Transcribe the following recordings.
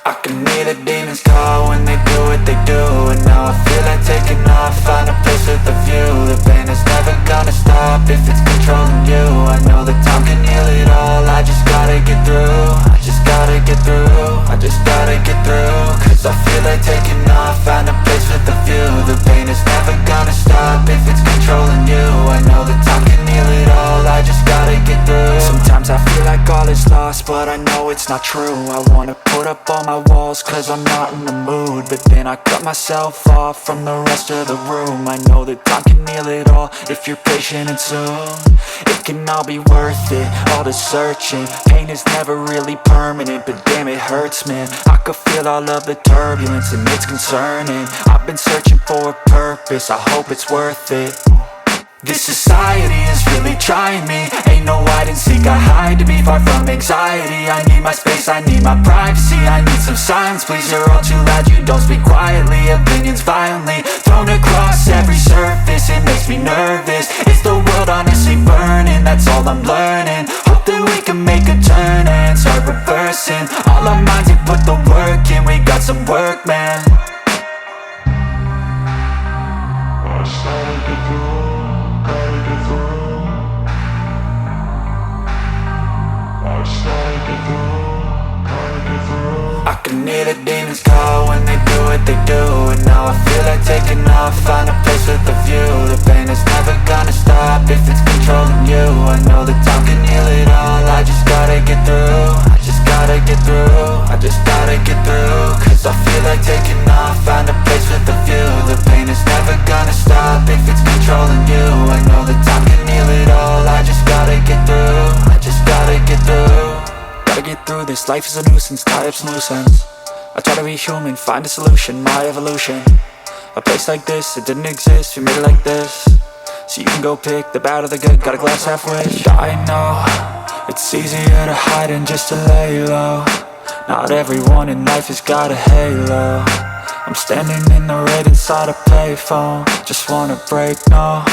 I can hear the demons call when they do what they do. And now I feel like taking off, find a place with a view. The pain is never gonna stop if it's controlling you. I know that time can heal it all, I just gotta get through. I just gotta get through, I just gotta get through. Cause I feel like taking off, find a place with a view. The pain is never gonna stop if it's controlling you. I know that time can heal it all, I just gotta get through. Sometimes I feel like all is lost, but I know it's not true. I wanna put up all my walls cause I'm not in the mood, but then I cut myself off from the rest of the room. I know that time can heal it all if you're patient and soon. It can all be worth it, all the searching. Pain is never really permanent, but damn it hurts, man. I could feel all of the turbulence and it's concerning. I've been searching for a purpose, I hope it's worth it. This society is really trying me. Ain't no hide and seek, I hide to be far from anxiety. I need my space, I need my privacy. I need some silence, please, you're all too loud. You don't speak quietly, opinions violently thrown across every surface. It makes me nervous, it's the world honestly burning. That's all I'm learning, hope that we can make a turn and start reversing. All our minds, we put the work in, we got some work, man. I started to do. I can hear the demons call when they do what they do. And now I feel like taking off, find a place with a view. The pain is never gonna stop if it's controlling you. I know that time can heal it all, I just gotta get through. I just gotta get through, I just gotta get through. Cause I feel like taking off, find a place with a view. The pain is never gonna stop if it's controlling you. I know that time can heal it all, I just gotta get through. I just gotta get through. Gotta get through this, life is a nuisance, tie up some loose ends. I try to be human, find a solution, my evolution. A place like this, it didn't exist, we made it like this. So you can go pick the bad or the good, got a glass halfway. I know, it's easier to hide than just to lay low. Not everyone in life has got a halo. I'm standing in the red inside a payphone, just wanna break, no.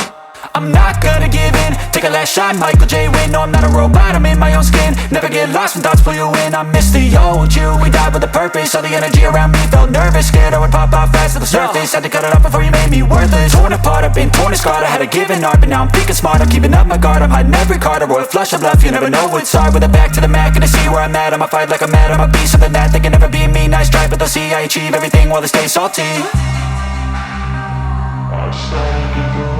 I'm not gonna give in, take a last shot, Michael J. Win. No, I'm not a robot, I'm in my own skin. Never get lost when thoughts pull you in. I miss the old you, we died with a purpose. All the energy around me felt nervous, scared I would pop off fast to the surface. Had to cut it off before you made me worthless. Torn apart, I've been torn and scarred. I had a given art, but now I'm thinking smart. I'm keeping up my guard, I'm hiding every card. A royal flush of love, you never know what's hard. With a back to the mat, gonna see where I'm at. I'ma fight like I'm mad, I'ma be something that they can never be me. Nice try, but they'll see I achieve everything while they stay salty. I started to go.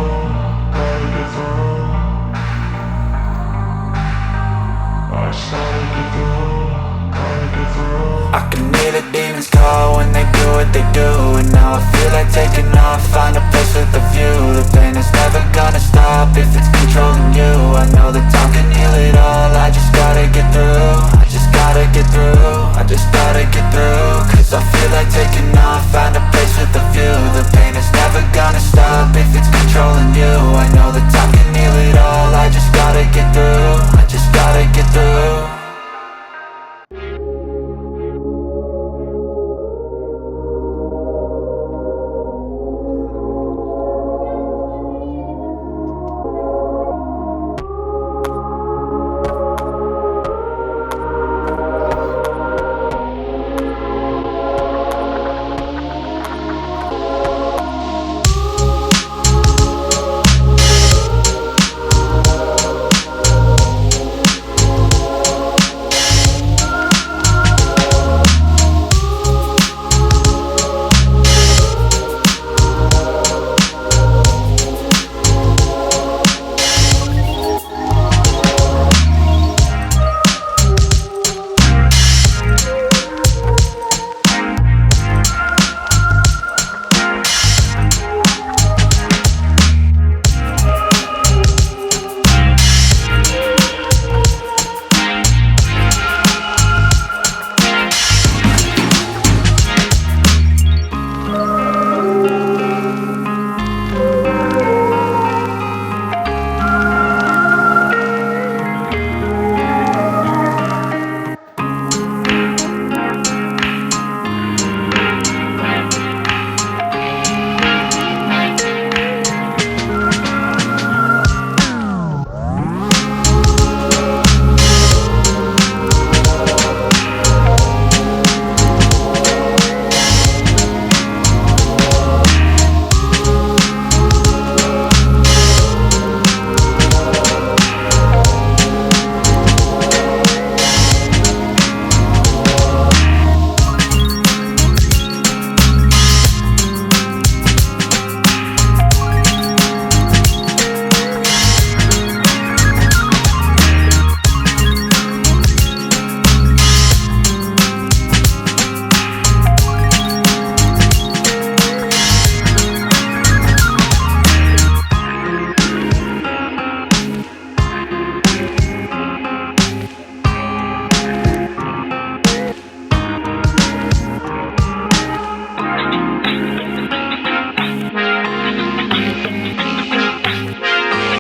I can hear the demons call when they do what they do. And now I feel like taking off, find a place with a view. The pain is never gonna stop if it's